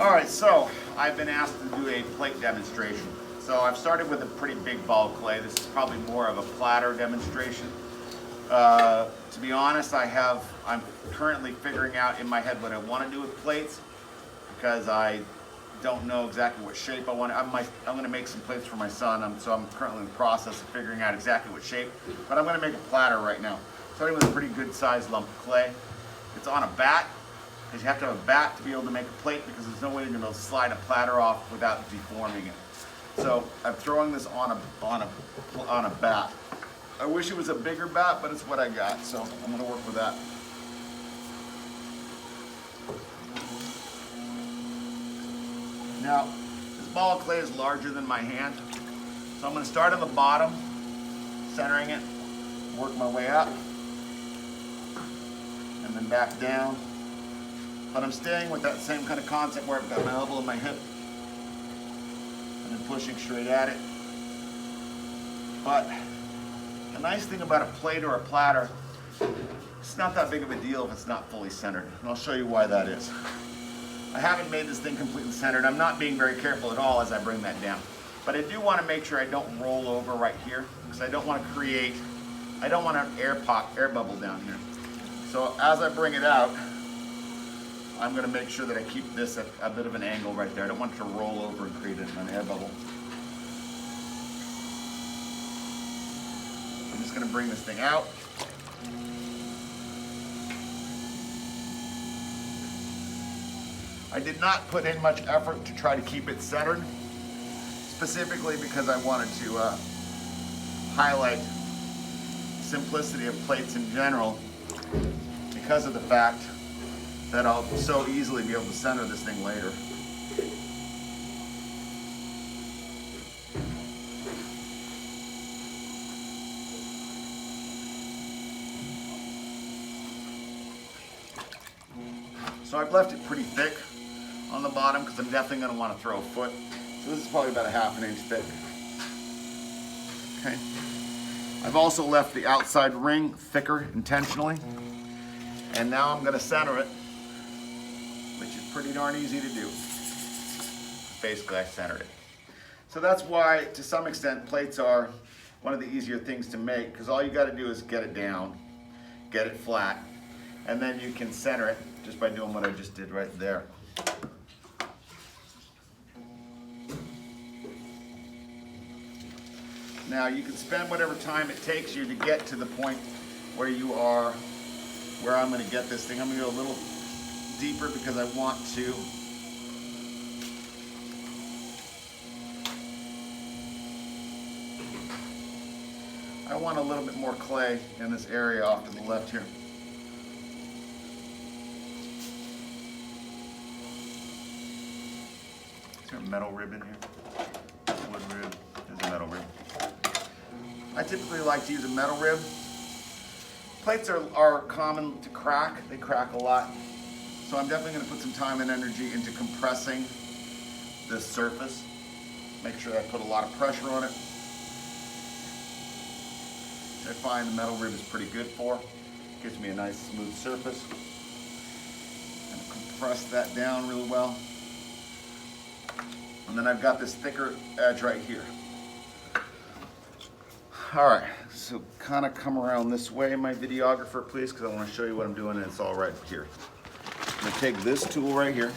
All right, so I've been asked to do a plate demonstration. So I've started with a pretty big ball of clay. This is probably more of a platter demonstration. To be honest, I'm currently figuring out in my head what I want to do with plates because I don't know exactly what shape I want. I'm going to make some plates for my son, so I'm currently in the process of figuring out exactly what shape. But I'm going to make a platter right now. Starting with a pretty good sized lump of clay. It's on a bat, because you have to have a bat to be able to make a plate, because there's no way you're going to slide a platter off without deforming it. So I'm throwing this on a bat. I wish it was a bigger bat, but it's what I got, so I'm going to work with that. Now, this ball of clay is larger than my hand, so I'm going to start on the bottom, centering it, work my way up, and then back down. But I'm staying with that same kind of concept where I've got my elbow and my hip, and then pushing straight at it. But the nice thing about a plate or a platter, it's not that big of a deal if it's not fully centered. And I'll show you why that is. I haven't made this thing completely centered. I'm not being very careful at all as I bring that down. But I do want to make sure I don't roll over right here, because I don't want an air bubble down here. So as I bring it out, I'm going to make sure that I keep this at a bit of an angle right there. I don't want it to roll over and create an air bubble. I'm just going to bring this thing out. I did not put in much effort to try to keep it centered, specifically because I wanted to highlight simplicity of plates in general, because of the fact that I'll so easily be able to center this thing later. So I've left it pretty thick on the bottom because I'm definitely going to want to throw a foot. So this is probably about a ½ inch thick. Okay. I've also left the outside ring thicker intentionally. And now I'm going to center it, which is pretty darn easy to do. Basically, I centered it. So that's why, to some extent, plates are one of the easier things to make, because all you got to do is get it down, get it flat, and then you can center it just by doing what I just did right there. Now, you can spend whatever time it takes you to get to the point where you are, where I'm going to get this thing. I'm going to go a little deeper because I want to a little bit more clay in this area off to the left here. Is there a metal rib in here? Wood rib. There's a metal rib. I typically like to use a metal rib. Plates are common to crack. They crack a lot. So I'm definitely going to put some time and energy into compressing this surface. Make sure I put a lot of pressure on it. I find the metal rib is pretty good for. Gives me a nice smooth surface. And compress that down really well. And then I've got this thicker edge right here. All right, so kind of come around this way, my videographer, please, because I want to show you what I'm doing, and it's all right here. I'm going to take this tool right here,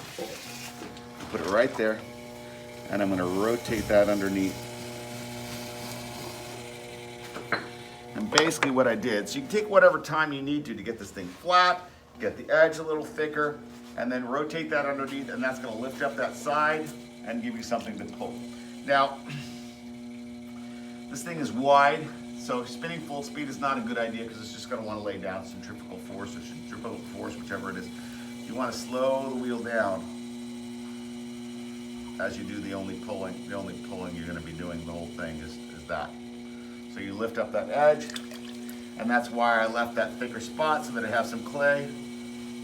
put it right there, and I'm going to rotate that underneath. And basically what I did, so you can take whatever time you need to get this thing flat, get the edge a little thicker, and then rotate that underneath, and that's going to lift up that side and give you something to pull. Now, this thing is wide, so spinning full speed is not a good idea because it's just going to want to lay down centrifugal force or centripetal force, whichever it is. You want to slow the wheel down as you do the only pulling you're going to be doing the whole thing is that. So you lift up that edge, and that's why I left that thicker spot so that I have some clay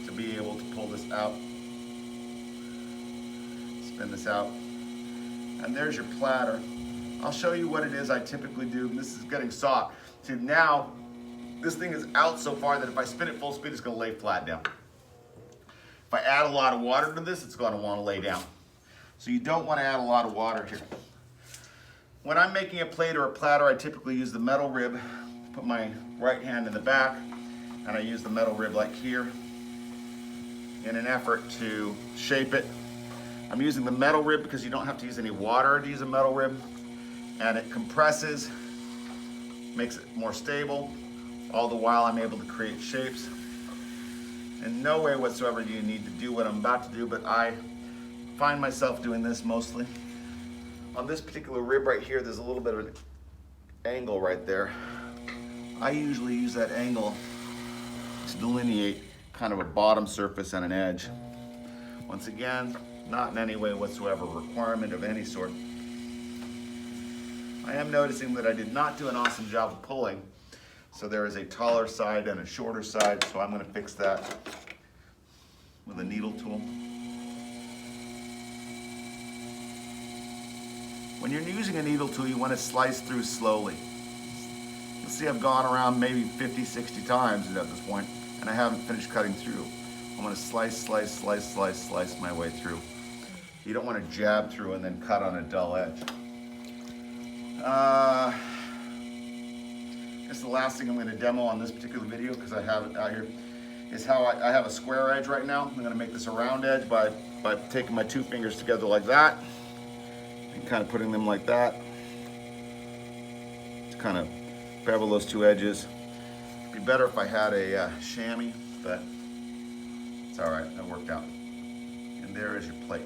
to be able to pull this out, spin this out, and there's your platter. I'll show you what it is I typically do. This is getting soft. See, now this thing is out so far that if I spin it full speed, it's going to lay flat down. If I add a lot of water to this, it's going to want to lay down. So you don't want to add a lot of water here. When I'm making a plate or a platter, I typically use the metal rib, put my right hand in the back, and I use the metal rib like here in an effort to shape it. I'm using the metal rib because you don't have to use any water to use a metal rib, and it compresses, makes it more stable. All the while I'm able to create shapes. In no way whatsoever do you need to do what I'm about to do, but I find myself doing this mostly. On this particular rib right here, there's a little bit of an angle right there. I usually use that angle to delineate kind of a bottom surface and an edge. Once again, not in any way whatsoever a requirement of any sort. I am noticing that I did not do an awesome job of pulling. So there is a taller side and a shorter side, so I'm going to fix that with a needle tool. When you're using a needle tool, you want to slice through slowly. You'll see I've gone around maybe 50, 60 times at this point, and I haven't finished cutting through. I'm going to slice my way through. You don't want to jab through and then cut on a dull edge. I guess the last thing I'm going to demo on this particular video, because I have it out here, is how I have a square edge right now. I'm going to make this a round edge by taking my two fingers together like that and kind of putting them like that to kind of bevel those two edges. It'd be better if I had a chamois, but it's all right, that worked out. And there is your plate.